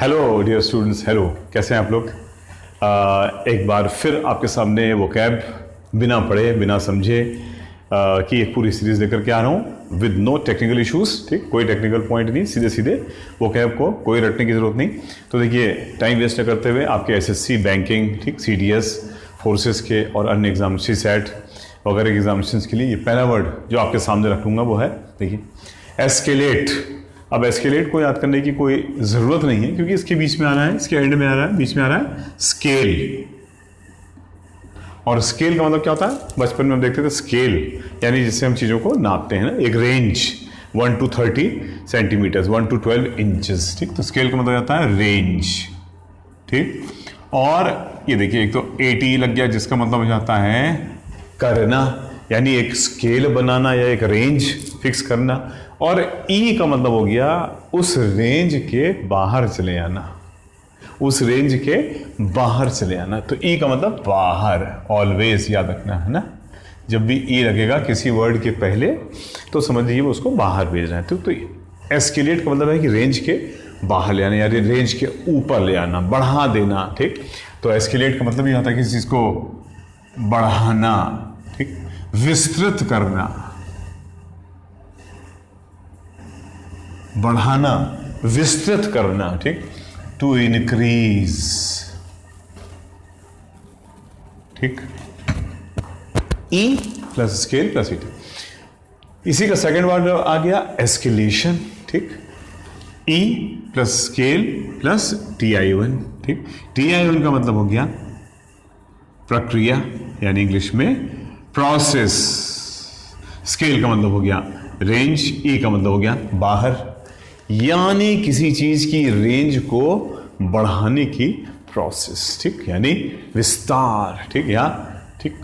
Hello dear students, hello, कैसे हैं आप लोग। एक बार फिर आपके सामने वो कैब बिना पढ़े बिना समझे की एक पूरी सीरीज लेकर के आ रहा हूँ विद नो टेक्निकल इश्यूज। ठीक, कोई टेक्निकल पॉइंट नहीं, सीधे सीधे वो कैब को कोई रटने की ज़रूरत नहीं। तो देखिए, टाइम वेस्ट न करते हुए आपके एसएससी, बैंकिंग, ठीक, सीडीएस, फोर्सेस के और अन्य एग्जाम, सीसैट वगैरह के एग्जामिनेशन के लिए ये पहला वर्ड जो आपके सामने रखूँगा वो है, देखिए, एस्केलेट। अब एस्केलेट को याद करने की कोई ज़रूरत नहीं है क्योंकि इसके बीच में आ रहा है, इसके एंड में आ रहा है, बीच में आ रहा है स्केल। और स्केल का मतलब क्या होता है? बचपन में हम देखते थे स्केल यानी जिससे हम चीज़ों को नापते हैं ना, एक range 1 to 30 centimetres, 1 to 12 inches. ठीक, तो स्केल का मतलब आता है रेंज। ठीक, और ये देखिए, एक तो 80 लग गया जिसका मतलब हो जाता है करना, यानी एक स्केल बनाना या एक रेंज फिक्स करना। और ई का मतलब हो गया उस रेंज के बाहर चले आना, उस रेंज के बाहर चले आना। तो ई का मतलब बाहर, ऑलवेज याद रखना है ना। जब भी ई लगेगा किसी वर्ड के पहले तो समझिए वो उसको बाहर भेज रहे हैं। तो एस्केलेट का मतलब है कि रेंज के बाहर ले आना, यानी रेंज के ऊपर ले आना, बढ़ा देना। ठीक, तो एस्केलेट का मतलब ये होता है कि किसी चीज़ को बढ़ाना, ठीक, विस्तृत करना, बढ़ाना, विस्तृत करना। ठीक, टू इंक्रीज। ठीक, ई प्लस स्केल प्लस ई। इसी का सेकंड वर्ड आ गया एस्केलेशन। ठीक, E plus scale plus TI1। ठीक, TI1 का मतलब हो गया प्रक्रिया, यानी इंग्लिश में प्रोसेस। स्केल का मतलब हो गया रेंज, ई का मतलब हो गया बाहर, यानी किसी चीज की रेंज को बढ़ाने की प्रोसेस। ठीक, यानी विस्तार। ठीक, या ठीक,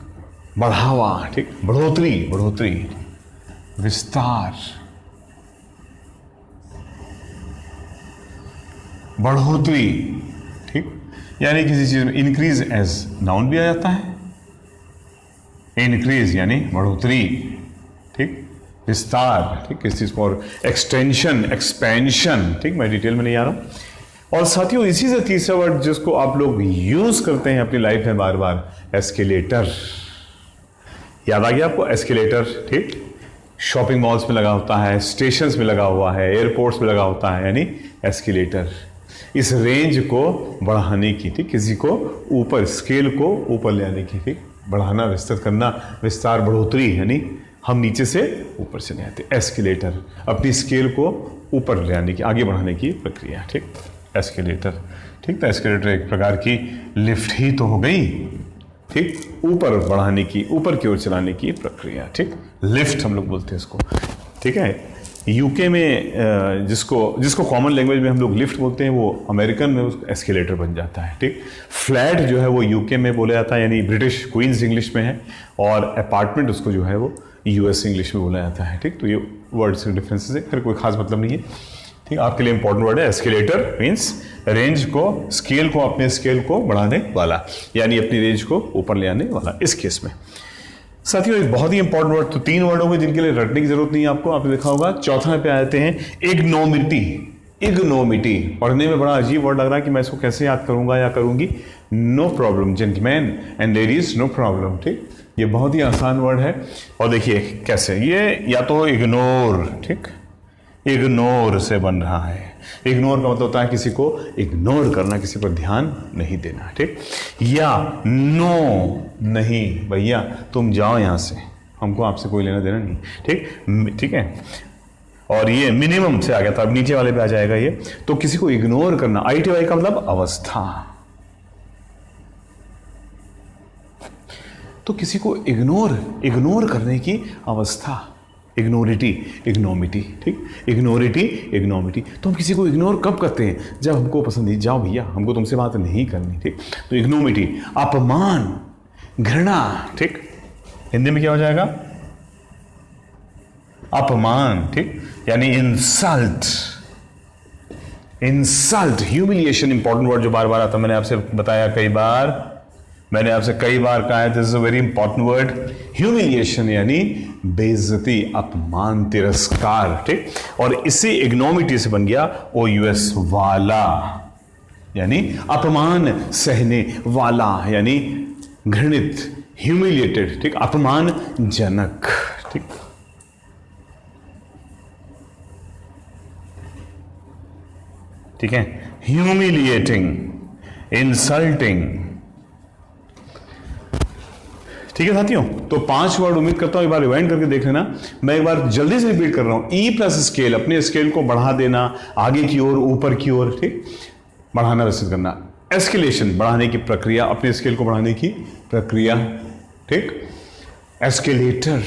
बढ़ावा। ठीक, बढ़ोतरी, बढ़ोतरी, विस्तार, बढ़ोतरी। ठीक, यानी किसी चीज में इंक्रीज एज नाउन भी आ जाता है, इंक्रीज यानी बढ़ोतरी। ठीक, विस्तार। ठीक, किस चीज को, और एक्सटेंशन, एक्सपेंशन। ठीक, मैं डिटेल में नहीं आ रहा हूं। और साथियों, इसी से तीसरा वर्ड जिसको आप लोग यूज करते हैं अपनी लाइफ में बार बार, एस्केलेटर। याद आ गया आपको एस्केलेटर? ठीक, शॉपिंग मॉल्स में लगा होता है, स्टेशंस में लगा हुआ है, एयरपोर्ट्स में लगा होता है, यानी एस्केलेटर। इस रेंज को बढ़ाने की, ठीक, किसी को ऊपर, स्केल को ऊपर ले आने की, ठीक, बढ़ाना, विस्तृत करना, विस्तार, बढ़ोतरी, यानी हम नीचे से ऊपर चले आते। एस्केलेटर अपनी स्केल को ऊपर ले आने की, आगे बढ़ाने की प्रक्रिया। ठीक, एस्केलेटर। ठीक, तो एस्केलेटर एक प्रकार की लिफ्ट ही तो हो गई। ठीक, ऊपर बढ़ाने की, ऊपर की ओर चलाने की प्रक्रिया। ठीक, लिफ्ट हम लोग बोलते हैं इसको। ठीक है, यूके में जिसको कॉमन लैंग्वेज में हम लोग लिफ्ट बोलते हैं, वो अमेरिकन में उसको एस्केलेटर बन जाता है। ठीक, फ्लैट जो है वो यूके में बोला जाता है, यानी ब्रिटिश क्वींस इंग्लिश में है, और अपार्टमेंट उसको जो है वो यूएस इंग्लिश में बोला जाता है। ठीक, तो ये वर्ड्स के डिफरेंसेस है, फिर कोई खास मतलब नहीं है। ठीक, आपके लिए इंपॉर्टेंट वर्ड है एस्केलेटर, मीन्स रेंज को, स्केल को, अपने स्केल को बढ़ाने वाला, यानी अपनी रेंज को ऊपर ले आने वाला इस केस में। साथियों, एक बहुत ही इंपॉर्टेंट वर्ड, तो 3 वर्ड होंगे जिनके लिए रटने की जरूरत नहीं है आपको, आपने देखा होगा। चौथा पे आते हैं इग्नोमिटी। इग्नोमिटी पढ़ने में बड़ा अजीब वर्ड लग रहा है कि मैं इसको कैसे याद करूंगा या करूंगी। No problem gentleman and ladies, no problem. ठीक, ये बहुत ही आसान वर्ड है। और देखिए कैसे, ये या तो इग्नोर, ठीक, इग्नोर से बन रहा है। इग्नोर का मतलब होता है किसी को इग्नोर करना, किसी पर ध्यान नहीं देना। ठीक, या नो, नहीं भैया तुम जाओ यहां से, हमको आपसे कोई लेना देना नहीं। ठीक, ठीक है। और ये मिनिमम से आ गया था, अब नीचे वाले पे आ जाएगा ये। तो किसी को इग्नोर करना, ITY का मतलब अवस्था। तो किसी को इग्नोर करने की अवस्था, इग्नोरिटी, इग्नोमिटी। ठीक, इग्नोरिटी, इग्नोमिटी। तो हम किसी को इग्नोर कब करते हैं? जब हमको पसंद नहीं, जाओ भैया हमको तुमसे बात नहीं करनी। ठीक, तो इग्नोमिटी, अपमान, घृणा। ठीक, हिंदी में क्या हो जाएगा? अपमान। ठीक, यानी insult, insult, humiliation, important word जो बार बार आता है, मैंने आपसे बताया कई बार, मैंने आपसे कई बार कहा है, this is a very important word, humiliation, यानी बेइज्जती, अपमान, तिरस्कार। ठीक, और इसी इग्नोमिटी से बन गया OUS वाला। यानी अपमान सहने वाला, यानी घृणित, ह्यूमिलिएटेड, ठीक, अपमानजनक, ठीक। ठीक है, ह्यूमिलिएटिंग, इंसल्टिंग। ठीक है साथियों, तो 5 वर्ड उम्मीद करता हूं एक बार रिवाइंड करके देख लेना। मैं एक बार जल्दी से रिपीट कर रहा हूं। ई प्लस स्केल, अपने स्केल को बढ़ा देना, आगे की ओर, ऊपर की ओर, ठीक, बढ़ाना, विस्तृत करना। एस्केलेशन, बढ़ाने की प्रक्रिया, अपने स्केल को बढ़ाने की प्रक्रिया, ठीक। एस्केलेटर,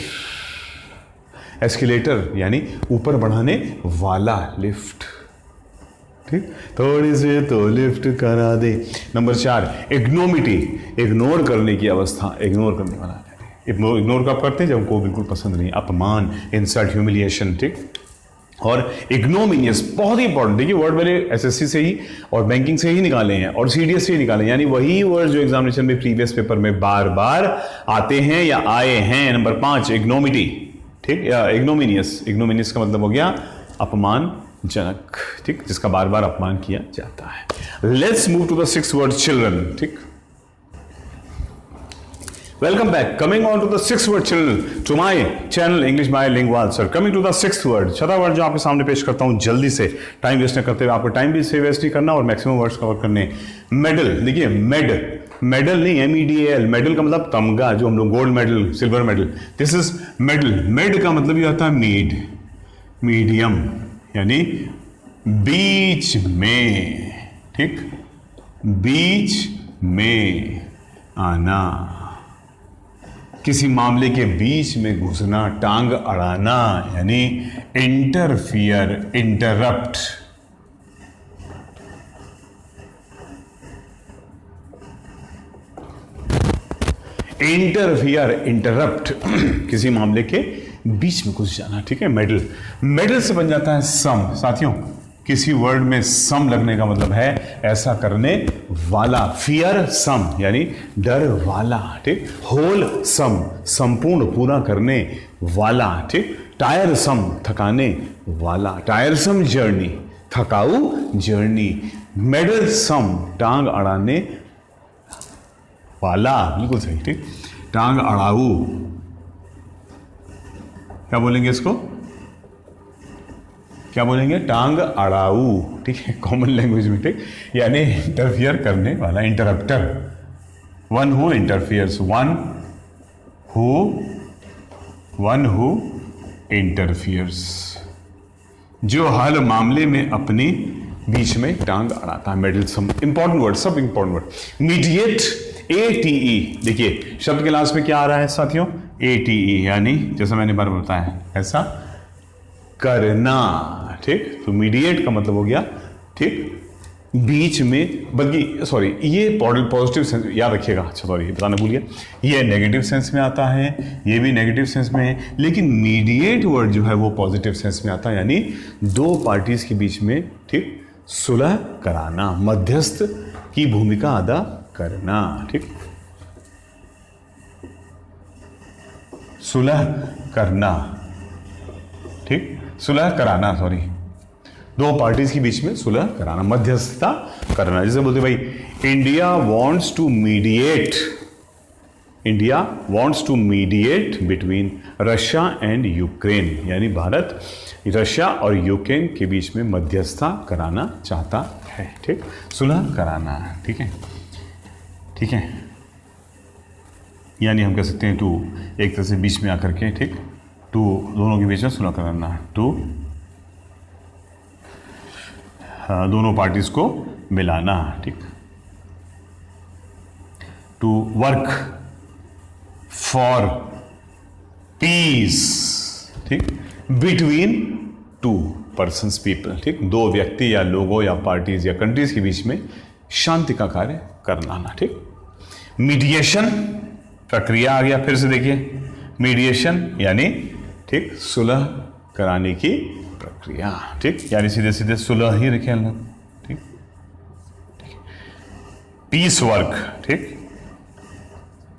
एस्केलेटर यानी ऊपर बढ़ाने वाला, लिफ्ट, ठीक, थोड़ी से तो लिफ्ट करा दे। नंबर 4 इग्नोमिटी, इग्नोर करने की अवस्था, इग्नोर करने वाला। इग्नोर कब करते हैं? जब हमको बिल्कुल पसंद नहीं, अपमान, इंसल्ट, ह्यूमिलिएशन, ठीक। और इग्नोमिनियस, बहुत ही इंपॉर्टेंट। देखिए वर्ड मैंने एसएससी से ही और बैंकिंग से ही निकाले हैं और सीडीएस से ही निकाले, यानी वही वर्ड जो एग्जामिनेशन में प्रीवियस पेपर में बार बार आते हैं या आए हैं। नंबर 5 इग्नोमिटी, ठीक, या इग्नोमिनियस। इग्नोमिनियस का मतलब हो गया अपमानजनक, ठीक, जिसका बार बार अपमान किया जाता है। Let's move to the 6th word, children, ठीक। Welcome back. Coming on to the 6th word, children, to my channel English Bilingual Sir. Coming to the 6th word, 6वां वर्ड जो आपके सामने पेश करता हूं जल्दी से, टाइम वेस्ट न करते हुए, आपको टाइम भी से वेस्ट नहीं करना और मैक्सिमम वर्ड्स कवर करने। मेडल, देखिए मेडल नहीं, MEDAL, मेडल का मतलब तमगा, जो हम लोग gold medal, silver medal, this is medal. Made का मतलब ये आता है मीड, मीडियम, यानी बीच में, ठीक, बीच में आना, किसी मामले के बीच में घुसना, टांग अड़ाना, यानी इंटरफियर, इंटरप्ट। इंटरफियर, इंटरप्ट, किसी मामले के बीच में घुस जाना, ठीक है। मेडल, मेडल से बन जाता है सम। साथियों, किसी वर्ड में सम लगने का मतलब है ऐसा करने वाला। फियर सम यानी डर वाला, ठीक। होल सम, संपूर्ण, पूरा करने वाला, ठीक। टायर सम, थकाने वाला। टायरसम जर्नी, थकाऊ जर्नी। मेडल सम, टांग अड़ाने वाला, बिल्कुल सही, ठीक। टांग अड़ाऊ, क्या बोलेंगे इसको? क्या बोलेंगे? टांग अड़ाऊ, ठीक है, कॉमन लैंग्वेज में, ठीक, यानी इंटरफियर करने वाला, interrupter. One who interferes, one who interferes, जो हर मामले में अपने बीच में टांग अड़ाता है। मेडलसम, इंपॉर्टेंट वर्ड, सब इंपॉर्टेंट वर्ड। मीडिएट, ATE, देखिए शब्द के लास्ट में क्या आ रहा है साथियों? ATE, यानी जैसा मैंने बार बताया, ऐसा करना, ठीक। तो मीडिएट का मतलब हो गया, ठीक, बीच में, बल्कि सॉरी, ये पॉजिटिव सेंस, याद रखिएगा, अच्छा सॉरी बताना भूल गया, ये नेगेटिव सेंस में आता है, ये भी नेगेटिव सेंस में है, लेकिन मीडिएट वर्ड जो है वो पॉजिटिव सेंस में आता है, यानी दो पार्टीज के बीच में, ठीक, सुलह कराना, मध्यस्थ की भूमिका अदा करना, ठीक, सुलह करना, ठीक, सुलह कराना, सॉरी, दो पार्टीज के बीच में सुलह कराना, मध्यस्थता करना। जैसे बोलते भाई, India wants to mediate between Russia and Ukraine, यानी भारत रशिया और यूक्रेन के बीच में मध्यस्थता कराना चाहता है, ठीक, सुलह कराना, ठीक है, ठीक है, यानी हम कह सकते हैं टू, एक तरह से बीच में आकर के, ठीक, टू, दोनों के बीच में सुलह कराना, टू, दोनों पार्टीज को मिलाना, ठीक, टू वर्क फॉर पीस, ठीक, बिटवीन टू पर्सन्स, पीपल, ठीक, दो व्यक्ति या लोगों या पार्टीज या कंट्रीज के बीच में शांति का कार्य करना, ठीक। मीडिएशन, प्रक्रिया आ गया, फिर से देखिए, मीडिएशन यानी, ठीक, सुलह कराने की प्रक्रिया, ठीक, यानी सीधे सीधे सुलह ही रखे हम, ठीक, पीस वर्क, ठीक,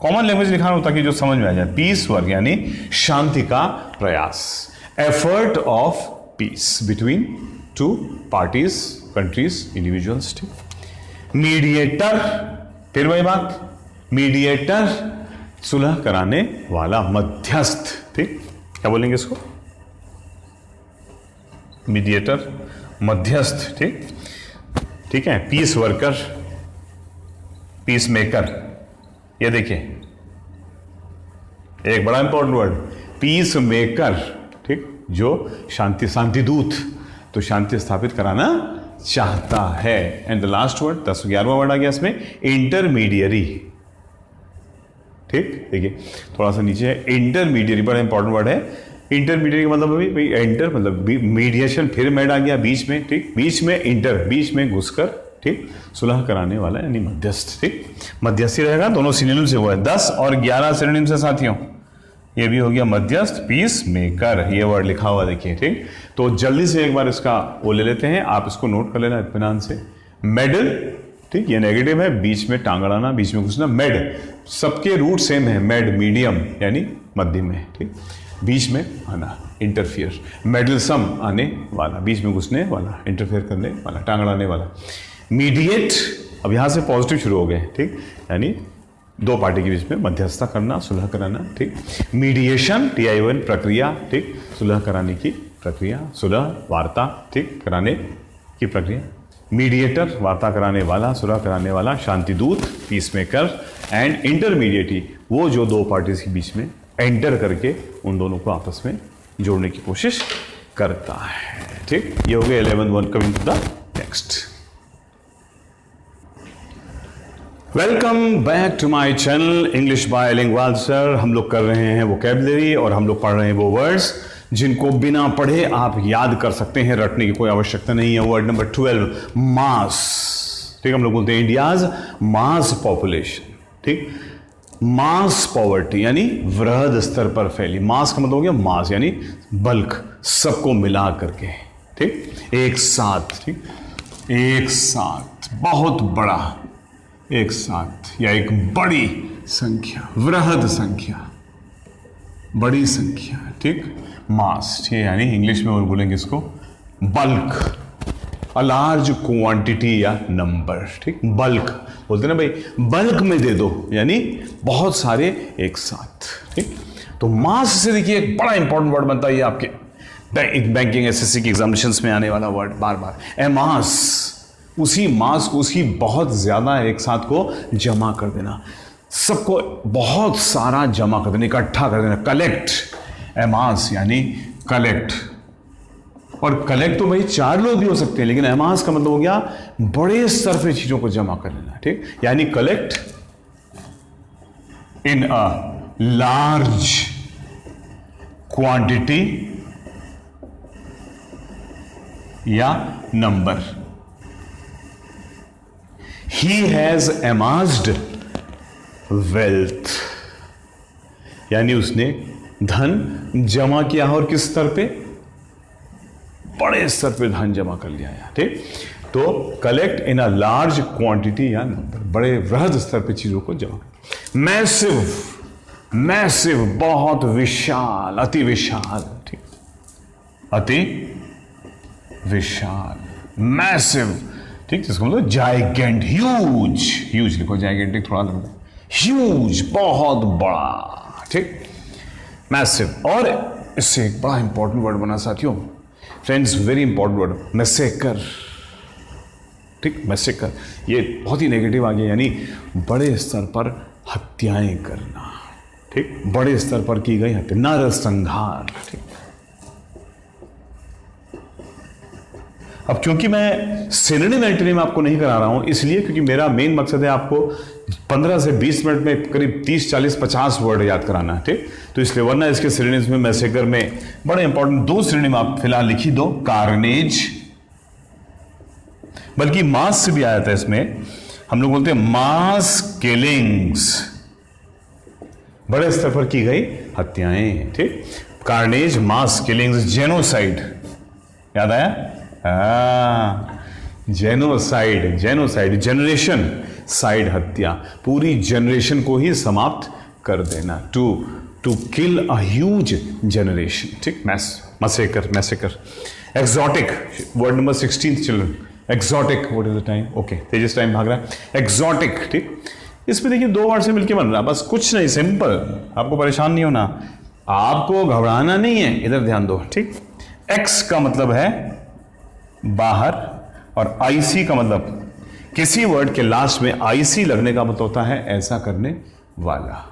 कॉमन लैंग्वेज लिखा हो ताकि जो समझ में आ जाए। पीस वर्क यानी शांति का प्रयास, effort of peace between two parties, countries, individuals, ठीक। मीडिएटर, फिर वही बात, मीडिएटर सुलह कराने वाला, मध्यस्थ, ठीक, क्या बोलेंगे इसको, मीडिएटर, मध्यस्थ, ठीक, ठीक है। पीस वर्कर, पीस मेकर, ये देखिए एक बड़ा इंपॉर्टेंट वर्ड, पीस मेकर, ठीक, जो शांति दूत, तो शांति स्थापित कराना चाहता है। एंड द लास्ट वर्ड, 11वां वर्ड आ गया इसमें, इंटरमीडियरी, ठीक, देखिए थोड़ा सा नीचे है, इंटरमीडियरी, बड़ा इंपॉर्टेंट वर्ड है। इंटरमीडियरी का मतलब भाई एंटर मतलब मीडिएशन, फिर मेड आ गया बीच में, ठीक, बीच में इंटर, बीच में घुसकर, ठीक, सुलह कराने वाला यानी मध्यस्थ, ठीक, मध्यस्थी रहेगा, दोनों सिनोनिम से हुआ है। 10 और 11 सिनोनिम से साथियों, ये भी हो गया मध्यस्थ, पीस मेकर, ये वर्ड लिखा हुआ देखिए, ठीक। तो जल्दी से एक बार इसका वो ले लेते हैं, आप इसको नोट कर लेना इत्मीनान से। मेडल, ठीक, ये नेगेटिव है, बीच में टांग अड़ाना, बीच में घुसना। मेड, सबके रूट सेम है, मेड मीडियम यानी मध्यम में, ठीक, बीच में आना, इंटरफियर। मेडलसम, आने वाला, बीच में घुसने वाला, इंटरफेयर करने वाला, टांग अड़ाने वाला। मीडिएट, अब यहां से पॉजिटिव शुरू हो गए, ठीक, यानी दो पार्टी के बीच में मध्यस्थता करना, सुलह कराना, ठीक। मीडिएशन, TION, प्रक्रिया, ठीक, सुलह कराने की प्रक्रिया, सुलह, वार्ता, ठीक, कराने की प्रक्रिया। मीडिएटर, वार्ता कराने वाला, सुलह कराने वाला। शांतिदूत, पीस मेकर। एंड इंटरमीडिएटी, वो जो दो पार्टीज के बीच में एंटर करके उन दोनों को आपस में जोड़ने की कोशिश करता है, ठीक। ये हो गया 11th one. Coming to the next. Welcome back to my channel English bilingual sir. हम लोग कर रहे हैं वोकैबुलरी और हम लोग पढ़ रहे हैं वो वर्ड्स जिनको बिना पढ़े आप याद कर सकते हैं, रटने की कोई आवश्यकता नहीं है। वर्ड नंबर 12, मास, ठीक, हम लोग बोलते हैं इंडियाज मास पॉपुलेशन, ठीक। मास पॉवर्टी यानी वृहद स्तर पर फैली, मास का मतलब हो गया मास यानी बल्क, सबको मिला करके, ठीक, एक साथ, ठीक, एक साथ, बहुत बड़ा, एक साथ या एक बड़ी संख्या, वृहद संख्या, बड़ी संख्या, ठीक, मास, ठीक, यानी इंग्लिश में और बोलेंगे इसको बल्क, अ लार्ज क्वांटिटी या नंबर, ठीक, बल्क बोलते ना भाई, बल्क में दे दो यानी बहुत सारे एक साथ, ठीक। तो मास से देखिए एक बड़ा इंपॉर्टेंट वर्ड बनता है, ये आपके बैंकिंग SSC की एग्जामिनेशंस में आने वाला वर्ड बार बार, एमास, उसी मास को, उसी बहुत ज्यादा एक साथ को जमा कर देना, सबको बहुत सारा जमा कर देना, इकट्ठा कर देना, कलेक्ट, एमास यानी कलेक्ट। और कलेक्ट तो भाई चार लोग भी हो सकते हैं, लेकिन एमास का मतलब हो गया बड़े स्तर पे चीजों को जमा कर लेना, ठीक, यानी collect in a large quantity या number. He has amassed wealth, यानी उसने धन जमा किया और किस स्तर पे, बड़े स्तर पे धन जमा कर लिया है, ठीक। तो collect in a large quantity या नंबर, बड़े वृहद स्तर पे चीजों को जमा कर। मैसिव, मैसिव बहुत विशाल, अति विशाल, ठीक, अति विशाल, मैसिव, ठीक, जिसको मतलब जाइगेंट, ह्यूज, ह्यूज लिखो, जाइगेंटिक थोड़ा लगता है, ह्यूज बहुत बड़ा, ठीक, मैसिव। और इससे एक बड़ा इंपॉर्टेंट वर्ड बना साथियों, friends, very important word, massacre, ठीक, मैसेकर, ये बहुत ही नेगेटिव आ गया, यानी बड़े स्तर पर हत्याएं करना, ठीक, बड़े स्तर पर की गई हत्या, नरसंहार, ठीक। अब क्योंकि मैं सिनोनिम एंटोनिम आपको नहीं करा रहा हूं, इसलिए क्योंकि मेरा मेन मकसद है आपको 15 से 20 मिनट में करीब 30, 40, 50 वर्ड याद कराना है, ठीक। तो इसलिए वरना इसके सिनोनिम्स में मैसेकर में बड़े इंपॉर्टेंट दो सिनोनिम आप फिलहाल लिखी दो, कार्नेज, बल्कि मास से भी आया था, इसमें हम लोग बोलते हैं मास किलिंग्स, बड़े स्तर पर की गई हत्याएं, ठीक। कार्नेज, मास किलिंग्स, जेनोसाइड, याद आया, जेनोसाइड, जेनोसाइड, जनरेशन, साइड हत्या, पूरी जनरेशन को ही समाप्त कर देना, to kill a huge generation, ठीक, massacre, massacre. Exotic, word number 16 children, exotic, what is the time? Okay, Tejas time भाग रहा है। एक्सोटिक, ठीक, इसमें देखिए दो वर्ड से मिलके बन रहा है, बस कुछ नहीं, सिंपल, आपको परेशान नहीं होना, आपको घबराना नहीं है, इधर ध्यान दो, ठीक। एक्स का मतलब है बाहर और आईसी का मतलब, किसी वर्ड के लास्ट में आईसी लगने का मतलब होता है ऐसा करने वाला,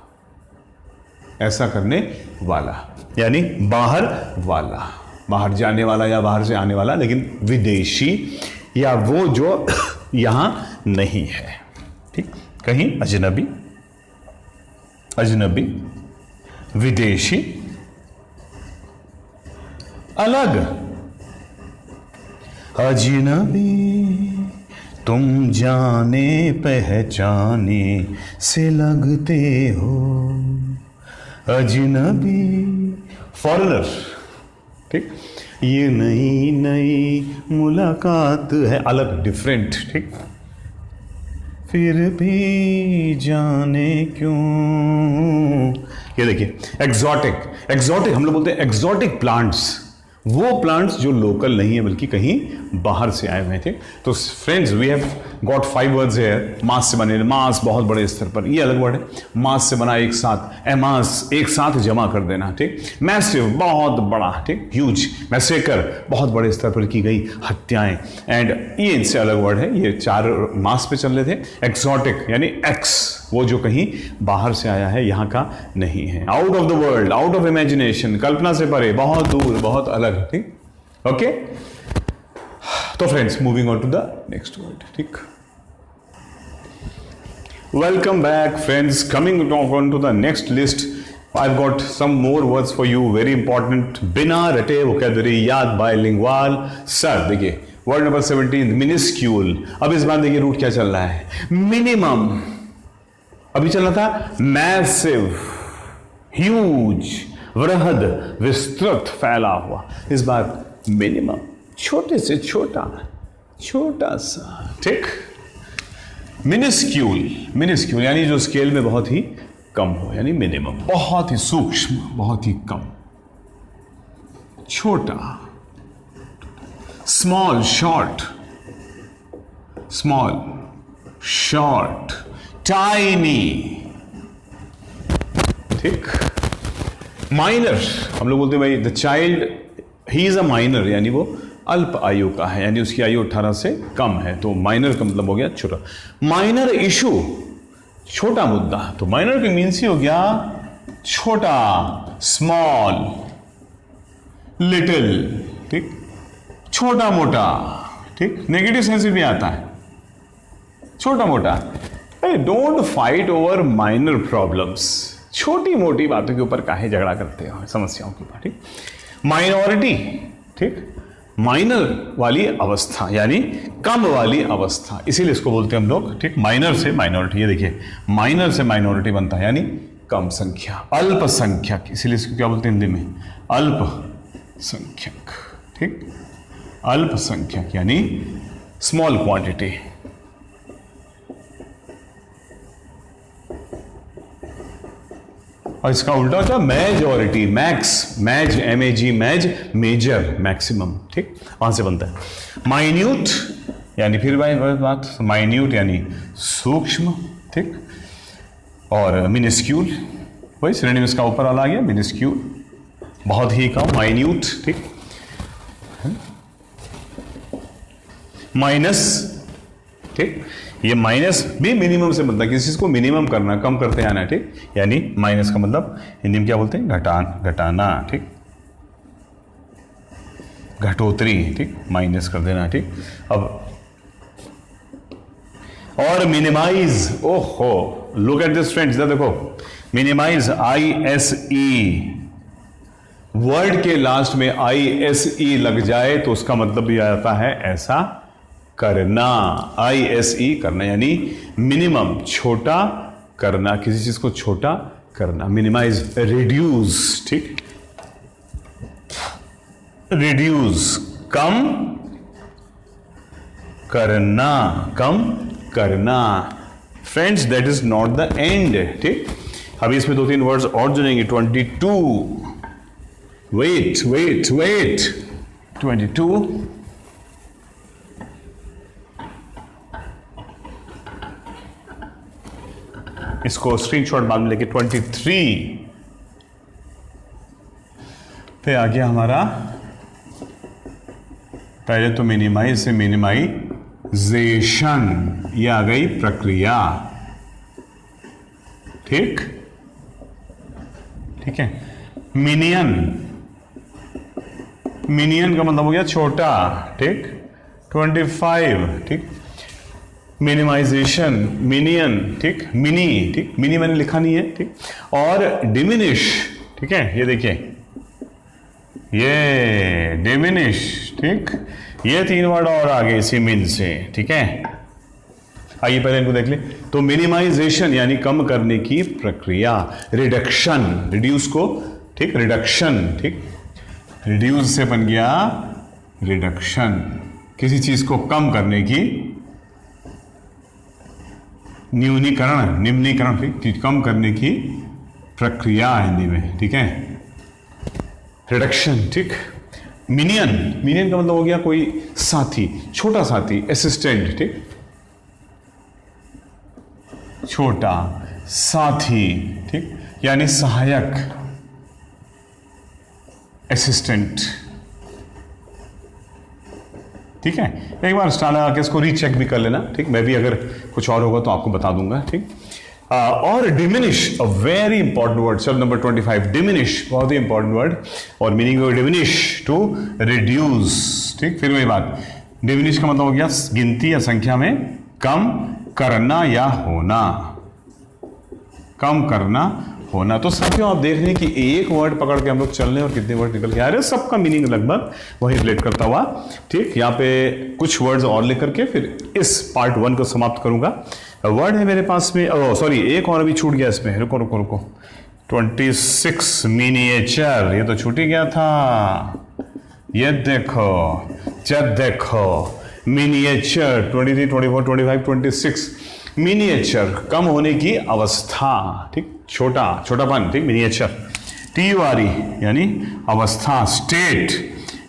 ऐसा करने वाला, यानी बाहर वाला, बाहर जाने वाला या बाहर से आने वाला, लेकिन विदेशी या वो जो यहां नहीं है, ठीक, कहीं अजनबी, अजनबी, विदेशी, अलग, अजनबी तुम जाने पहचाने से लगते हो, अजनबी, फॉरेनर, ठीक, ये नई नई मुलाकात है, अलग, डिफरेंट, ठीक, फिर भी जाने क्यों, ये देखिए एक्सोटिक, एक्सोटिक हम लोग बोलते हैं एक्सोटिक प्लांट्स, वो प्लांट्स जो लोकल नहीं है बल्कि कहीं बाहर से आए हुए थे। तो friends we have got 5 words here. Mass से बने, मास बहुत बड़े स्तर पर, ये अलग वर्ड है, मास से बना एक साथ, एमास एक साथ जमा कर देना, ठीक, मैसिव बहुत बड़ा, ठीक, ह्यूज, मैसेकर बहुत बड़े स्तर पर की गई हत्याएं, एंड ये इनसे अलग वर्ड है, ये 4 मास पे चल रहे थे। एक्सोटिक यानी एक्स, वो जो कहीं बाहर से आया है, यहाँ का नहीं है, out of the world, out of imagination, कल्पना से परे, बहुत दूर, बहुत अलग, ठीक, ओके। तो friends moving on to the next word, ठीक। Welcome back friends, coming on to the next list, I've got some more words for you, very important, बिना रटे वोकैबुलरी याद बायलिंगुअल। सर देखिए वर्ड नंबर 17 मिनिस्क्यूल। अब इस बार देखिए root क्या चल रहा है, मिनिमम, अभी चल रहा था मैसिव, ह्यूज, वृहद, विस्तृत, फैला हुआ, इस बार मिनिमम, छोटे से छोटा, छोटा सा, ठीक। मिनिस्क्यूल, मिनिस्क्यूल यानी जो स्केल में बहुत ही कम हो, यानी मिनिमम, बहुत ही सूक्ष्म, बहुत ही कम, छोटा, small, short, small, short, tiny, ठीक। माइनर, हम लोग बोलते हैं भाई the child he is a minor, यानी वो अल्प आयु का है, यानी उसकी आयु 18 से कम है, तो माइनर का मतलब हो गया छोटा। माइनर इशू, छोटा मुद्दा, तो माइनर का मीन्स ही हो गया छोटा, स्मॉल, लिटिल, ठीक, छोटा मोटा, ठीक, नेगेटिव सेंस भी आता है, छोटा मोटा। Don't fight over minor problems, छोटी मोटी बातों के ऊपर काहे झगड़ा करते हो, समस्याओं के ऊपर, ठीक। माइनॉरिटी, ठीक, माइनर वाली अवस्था यानी कम वाली अवस्था, इसीलिए इसको बोलते हैं हम लोग, ठीक, माइनर से माइनॉरिटी। ये देखिए माइनर से माइनॉरिटी बनता है यानी कम संख्या, अल्पसंख्यक, इसीलिए इसको क्या बोलते हैं हिंदी में, अल्पसंख्यक, ठीक, अल्पसंख्यक यानी स्मॉल क्वांटिटी। और इसका उल्टा होता है मेजॉरिटी, मैक्स, मैज, MAG, मैज, मेजर, मैक्सिमम, ठीक, वहां से बनता है। माइन्यूट यानी फिर भाई बात, माइन्यूट यानी सूक्ष्म, ठीक, और मिनिस्क्यूल, वही श्रेणी इसका ऊपर वाला आ गया, मिनिस्क्यूल, बहुत ही कम, माइन्यूट, ठीक। माइनस, ठीक, ये माइनस भी मिनिमम से बनता है, किसी चीज को मिनिमम करना, कम करते आना, ठीक, यानी माइनस का मतलब हिंदी में क्या बोलते हैं, घटाना, ठीक, घटोतरी, ठीक, माइनस कर देना, ठीक। अब और मिनिमाइज, ओहो, लुक एट दिस फ्रेंड्स, देखो मिनिमाइज, ISE, वर्ड के लास्ट में ISE लग जाए तो उसका मतलब भी आता है ऐसा करना, ISE करना, यानी मिनिमम, छोटा करना, किसी चीज को छोटा करना, मिनिमाइज, रिड्यूस, ठीक, रिड्यूस, कम करना, कम करना। Friends that is not the end, ठीक। अभी इसमें 2-3 वर्ड्स और जुड़ेंगे। 22, वेट, 22, इसको स्क्रीनशॉट बाद में लेके 23 पे आ गया हमारा। पहले तो मिनिमाइज से मिनिमाइजेशन, ये आ गई प्रक्रिया। ठीक है। मिनियन, मिनियन का मतलब हो गया छोटा। ठीक, 25। ठीक, मिनिमाइजेशन, मिनियन। ठीक, मिनी। ठीक, मिनी मैंने लिखा नहीं है। ठीक, और डिमिनिश। ठीक है, ये देखिए, ये डिमिनिश। ठीक, ये 3 वर्ड और आगे इसी मिन से। ठीक है, आइए पहले इनको देख ले। तो मिनिमाइजेशन यानी कम करने की प्रक्रिया। रिडक्शन, रिड्यूस को, ठीक, रिडक्शन। ठीक, रिड्यूस से बन गया रिडक्शन, किसी चीज को कम करने की, न्यूनीकरण, निम्नीकरण। ठीक, कम करने की प्रक्रिया हिंदी में। ठीक है, रिडक्शन। ठीक, मिनियन, मिनियन का मतलब हो गया कोई साथी, छोटा साथी, असिस्टेंट। ठीक, छोटा साथी। ठीक, यानी सहायक, असिस्टेंट। ठीक है, एक बार स्टार लगा के इसको रीचेक भी कर लेना। ठीक, मैं भी अगर कुछ और होगा तो आपको बता दूंगा। ठीक, और diminish, a very important word, शब्द नंबर 25, डिमिनिश, बहुत ही इंपॉर्टेंट वर्ड। और meaning of diminish, to reduce. ठीक, फिर वही बात, डिमिनिश का मतलब हो गया गिनती या संख्या में कम करना या होना, कम करना, होना। तो साथियों आप देख रहे हैं कि एक वर्ड पकड़ के हम लोग चल रहे हैं और कितने वर्ड निकल के आ रहे हैं, सबका मीनिंग लगभग वही रिलेट करता हुआ। ठीक, यहाँ पे कुछ वर्ड्स और लेकर के फिर इस पार्ट 1 को समाप्त करूंगा। वर्ड है मेरे पास में, सॉरी एक और अभी छूट गया इसमें, रुको रुको रुको, 26 मिनिएचर, ये तो छूट ही गया था। ये देखो, जब देखो मिनिएचर, 23, 24, 25, 26, मिनिएचर, कम होने की अवस्था। ठीक, छोटा, छोटापन। ठीक, मिनिएचर, TURE यानी अवस्था, स्टेट,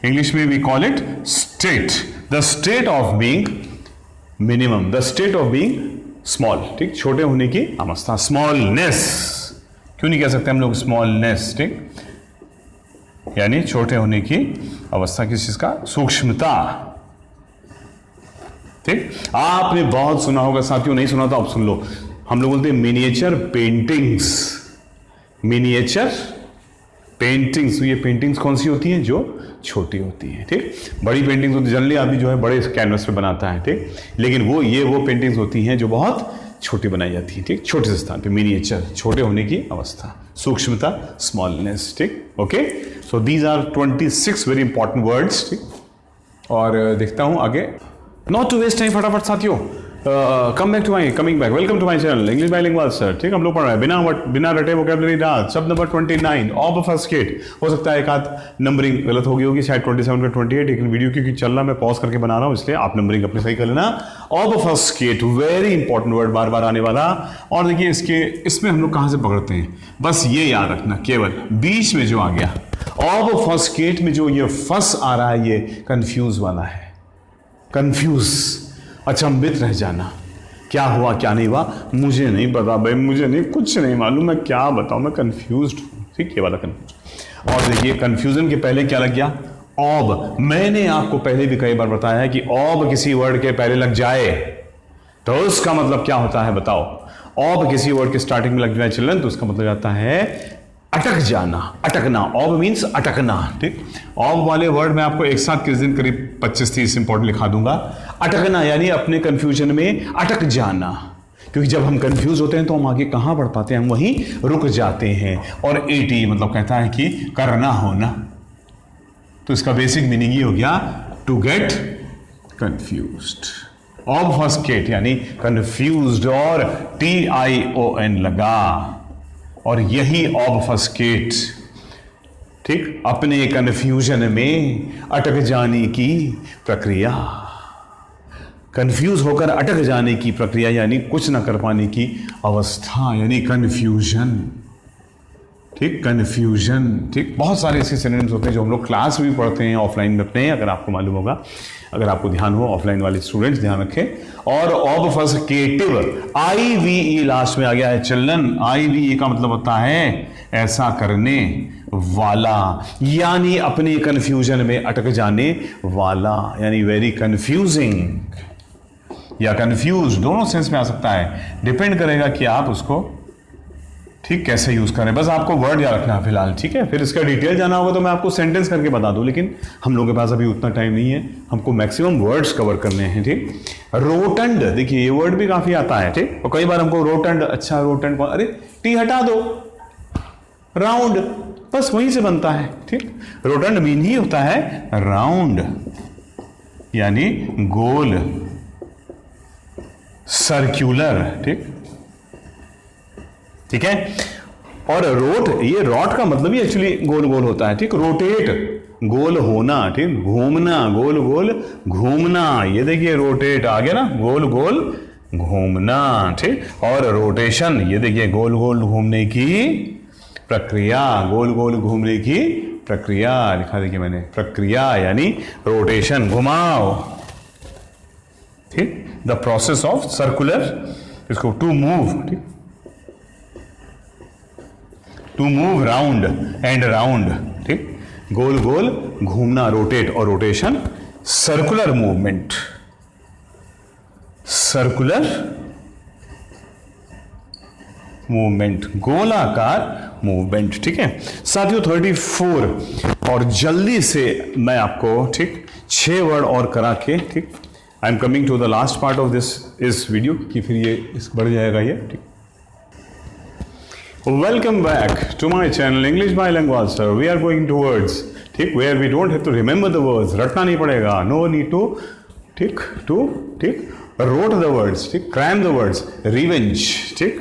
इंग्लिश में we call it state, the state of being minimum, the state of being small. ठीक, छोटे होने की अवस्था, स्मॉलनेस, क्यों नहीं कह सकते हम लोग स्मॉलनेस। ठीक, यानी छोटे होने की अवस्था, किस चीज का, सूक्ष्मता। ठीक, आपने बहुत सुना होगा साथियों, नहीं सुना तो आप सुन लो। हम लोग बोलते हैं मिनिएचर पेंटिंग्स, मिनिएचर पेंटिंग्स। तो ये पेंटिंग्स कौन सी होती हैं, जो छोटी होती हैं। ठीक, बड़ी पेंटिंग्स होती है, जनरली आदमी जो है बड़े कैनवस पे बनाता है। ठीक, लेकिन वो पेंटिंग्स होती हैं जो बहुत छोटी बनाई जाती है। ठीक, छोटे से स्थान पे, मिनिएचर, छोटे होने की अवस्था, सूक्ष्मता, स्मॉलनेस। ठीक, okay, so these are 26 very important words. ठीक, और देखता हूं आगे, नॉट टू वेस्ट टाइम, फटाफट साथियों, coming back, welcome to my channel English bilingual sir. ठीक, हम लोग पढ़ रहे हैं बिना रटे वोकैबुलरी डाल। शब्द नंबर 29, ऑबफस्केट। हो सकता है एक आध नंबरिंग गलत होगी, शायद 27 का 28, लेकिन वीडियो क्योंकि चल रहा, मैं पॉज करके बना रहा हूं, इसलिए आप नंबरिंग अपने सही कर लेना। ऑबफस्केट, वेरी इंपॉर्टेंट वर्ड, बार बार आने वाला। और देखिए इसमें हम लोग कहां से पकड़ते हैं, बस ये याद रखना, केवल बीच में जो आ गया ऑबफस्केट में जो ये फस आ रहा है, ये कंफ्यूज वाला है, कंफ्यूज, अचंभित रह जाना, क्या हुआ क्या नहीं हुआ मुझे नहीं पता भाई, मुझे नहीं, कुछ नहीं मालूम, मैं क्या बताऊं, मैं कंफ्यूज्ड हूं। ठीक, ये वाला कंफ्यूज। और देखिए कंफ्यूजन के पहले क्या लग गया, ऑब। मैंने आपको पहले भी कई बार बताया है कि ऑब किसी वर्ड के पहले लग जाए तो उसका मतलब क्या होता है, बताओ। ऑब किसी वर्ड के स्टार्टिंग में लग जाए चिल्ड्रन, तो उसका मतलब जाता है अटक जाना, अटकना। ऑब मीन्स अटकना। ठीक, ऑब वाले वर्ड मैं आपको एक साथ किस दिन करीब 25-30 इंपॉर्टेंट लिखा दूंगा। अटकना यानी अपने कंफ्यूजन में अटक जाना, क्योंकि जब हम कंफ्यूज होते हैं तो हम आगे कहां बढ़ पाते हैं, हम वहीं रुक जाते हैं। और एटी मतलब कहता है कि करना होना, तो इसका बेसिक मीनिंग ही हो गया टू गेट कंफ्यूज्ड। ऑबफस्केट यानी कंफ्यूज्ड, और TION लगा, और यही ऑबफस्केट। ठीक, अपने कन्फ्यूजन में अटक जाने की प्रक्रिया, कंफ्यूज होकर अटक जाने की प्रक्रिया, यानी कुछ ना कर पाने की अवस्था, यानी कंफ्यूजन। ठीक, कन्फ्यूजन, ठीक, बहुत सारे ऐसे सिनोनिम्स होते हैं जो हम लोग क्लास में भी पढ़ते हैं, ऑफलाइन में अपने, अगर आपको मालूम होगा, अगर आपको ध्यान हो, ऑफलाइन वाले स्टूडेंट्स ध्यान रखें। और ऑब्फस्केटिव, IVE लास्ट में आ गया है चिल्ड्रन। IVE का मतलब होता है ऐसा करने वाला, यानी अपने कन्फ्यूजन में अटक जाने वाला, यानी वेरी कंफ्यूजिंग या कंफ्यूज, दोनों सेंस में आ सकता है, डिपेंड करेगा कि आप उसको ठीक कैसे यूज करें। बस आपको वर्ड याद रखना है फिलहाल, ठीक है। फिर इसका डिटेल जाना होगा तो मैं आपको सेंटेंस करके बता दूं, लेकिन हम लोगों के पास अभी उतना टाइम नहीं है, हमको मैक्सिमम वर्ड्स कवर करने हैं, ठीक। रोटंड, देखिए ये वर्ड भी काफी आता है, ठीक, और कई बार हमको रोटंड, अच्छा रोटंड, अरे टी हटा दो, राउंड, बस वहीं से बनता है, ठीक। रोटंड मीन ही होता है राउंड, यानी गोल, सर्क्यूलर, ठीक, ठीक है। और रोट, ये रॉट का मतलब ही एक्चुअली गोल गोल होता है, ठीक। रोटेट, गोल होना, ठीक, घूमना, गोल गोल घूमना, ये देखिए रोटेट आ गया ना, गोल गोल घूमना, ठीक। और रोटेशन, ये देखिए गोल गोल घूमने की प्रक्रिया, गोल गोल घूमने की प्रक्रिया लिखा, देखिए मैंने, प्रक्रिया यानी रोटेशन, घुमाओ, ठीक। द प्रोसेस ऑफ सर्कुलर, इसको टू मूव, ठीक, to move round and round, ठीक, गोल गोल घूमना, रोटेट, और rotation circular movement, circular movement, गोलाकार मूवमेंट, ठीक है साथियों। 34 और जल्दी से मैं आपको, ठीक, 6 वर्ड और करा के, ठीक, I am coming to the last part of इस वीडियो कि फिर ये बढ़ जाएगा ये, ठीक। Welcome back to my channel English Bilingual Sir. We are going towards, ठीक, where we don't have to remember the words, रटना नहीं पड़ेगा, no need to, ठीक, rote the words, ठीक, cram the words, revenge, ठीक,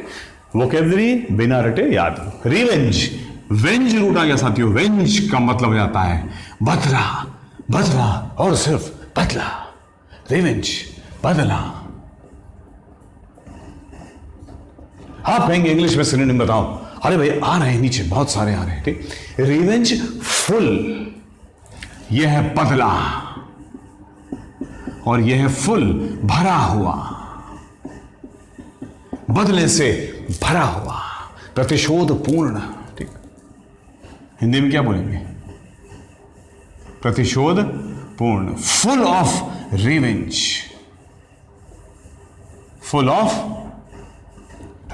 vocabulary बिना रटे याद, revenge, वेंज रूट आ गया साथियों। वेंज का मतलब हो जाता है बदला, बदला और सिर्फ बदला, रिवेंज, बदला। आप कहेंगे इंग्लिश में सिनोनिम बताओ, अरे भाई आ रहे हैं नीचे, बहुत सारे आ रहे हैं, ठीक। रिवेंज फुल, यह है बदला, और यह है फुल, भरा हुआ, बदले से भरा हुआ, प्रतिशोध पूर्ण, ठीक। हिंदी में क्या बोलेंगे? प्रतिशोध पूर्ण, full of revenge, full of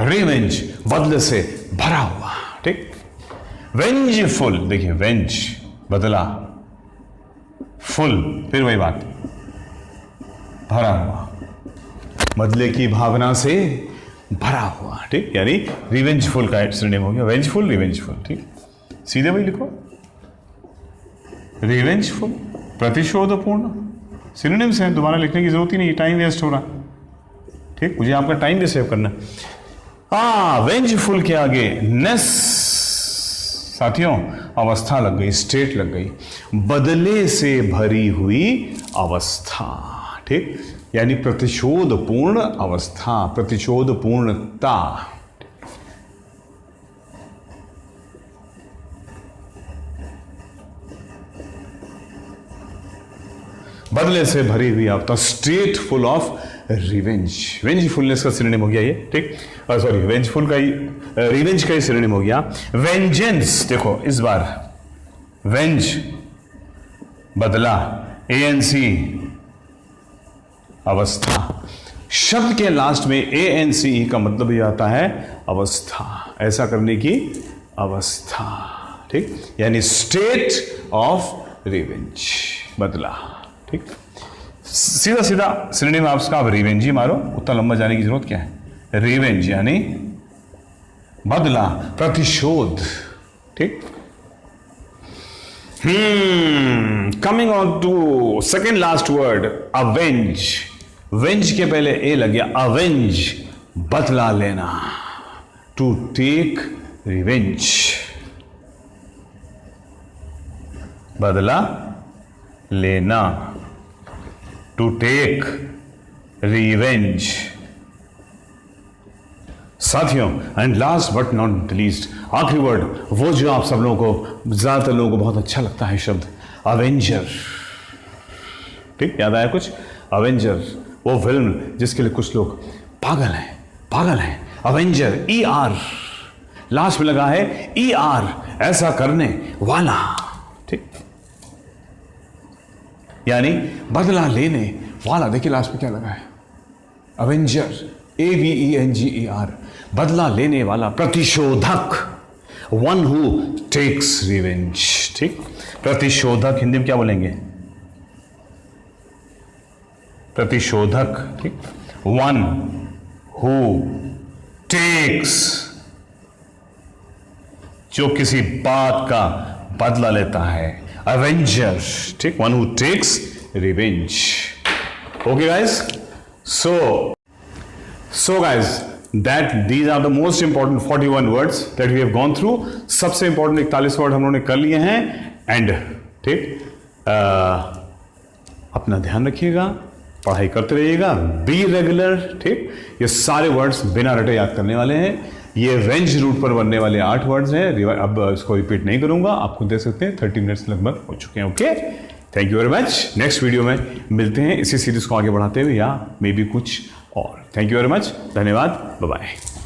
revenge, बदले से भरा हुआ, ठीक। वेंजफुल, देखिए वेंज बदला, फुल फिर वही बात, भरा हुआ, बदले की भावना से भरा हुआ, ठीक, यानी रिवेंजफुल का सिनोनिम हो गया, वेंजफुल, रिवेंजफुल, ठीक। सीधे वही लिखो, रिवेंजफुल, प्रतिशोधपूर्ण, सिनोनिम्स हैं, दोबारा लिखने की जरूरत ही नहीं, टाइम वेस्ट हो रहा, ठीक। मुझे आपका टाइम भी सेव करना। वेंजफुल के आगे नेस, साथियों अवस्था लग गई, स्टेट लग गई, बदले से भरी हुई अवस्था, ठीक, यानी प्रतिशोधपूर्ण अवस्था, प्रतिशोधपूर्णता। बदले से भरी हुई अवस्था, स्टेट फुल ऑफ रिवेंज, वेंजफुलनेस का सिनोनिम हो गया ये, ठीक, सॉरी वेंजफुल का ही, रिवेंज का ही सिनोनिम हो गया। वेंजेंस, देखो इस बार वेंज बदला, ANC अवस्था, शब्द के लास्ट में ANCE का मतलब ही आता है अवस्था, ऐसा करने की अवस्था, ठीक, यानी स्टेट ऑफ रिवेंज, बदला, ठीक। सीधा सीधा सिनोनिम आपका, आप रिवेंज ही मारो, उतना लंबा जाने की जरूरत क्या है। रिवेंज यानी बदला, प्रतिशोध, ठीक। Coming on to second last word, avenge, venge के पहले ए लग गया, अवेंज बदला लेना, टू टेक रिवेंज, बदला लेना, टू टेक रिवेंज, साथियों, and last but not least, आखिरी वर्ड, वो जो आप सब लोगों को, ज्यादातर लोगों को बहुत अच्छा लगता है शब्द, अवेंजर। ठीक, याद आया कुछ? अवेंजर, वो फिल्म जिसके लिए कुछ लोग पागल हैं, अवेंजर, ER लास्ट में लगा है, ER, ऐसा करने वाला। ठीक, यानी बदला लेने वाला। देखिए लास्ट में क्या लगा है, अवेंजर, AVENGER, बदला लेने वाला, प्रतिशोधक, वन हु टेक्स रिवेंज। ठीक, प्रतिशोधक हिंदी में क्या बोलेंगे? प्रतिशोधक। ठीक, वन हु टेक्स, जो किसी बात का बदला लेता है, अवेंजर। ठीक, one who takes revenge. Okay guys, so guys, that these are the most important 41 words that we have gone through. सबसे इंपॉर्टेंट 41 वर्ड हम लोगों ने कर लिए हैं। एंड ठीक, अपना ध्यान रखिएगा, पढ़ाई करते रहिएगा, बी रेगुलर। ठीक, ये सारे वर्ड्स बिना रटे याद करने वाले हैं। ये रेंज रूट पर बनने वाले 8 वर्ड्स हैं। अब इसको रिपीट नहीं करूंगा, आपको देख सकते हैं 30 मिनट्स लगभग हो चुके हैं। Okay, thank you very much. Next video में मिलते हैं इसी सीरीज को आगे बढ़ाते हुए, या मे बी कुछ और। थैंक यू वेरी मच, धन्यवाद, बाय बाय।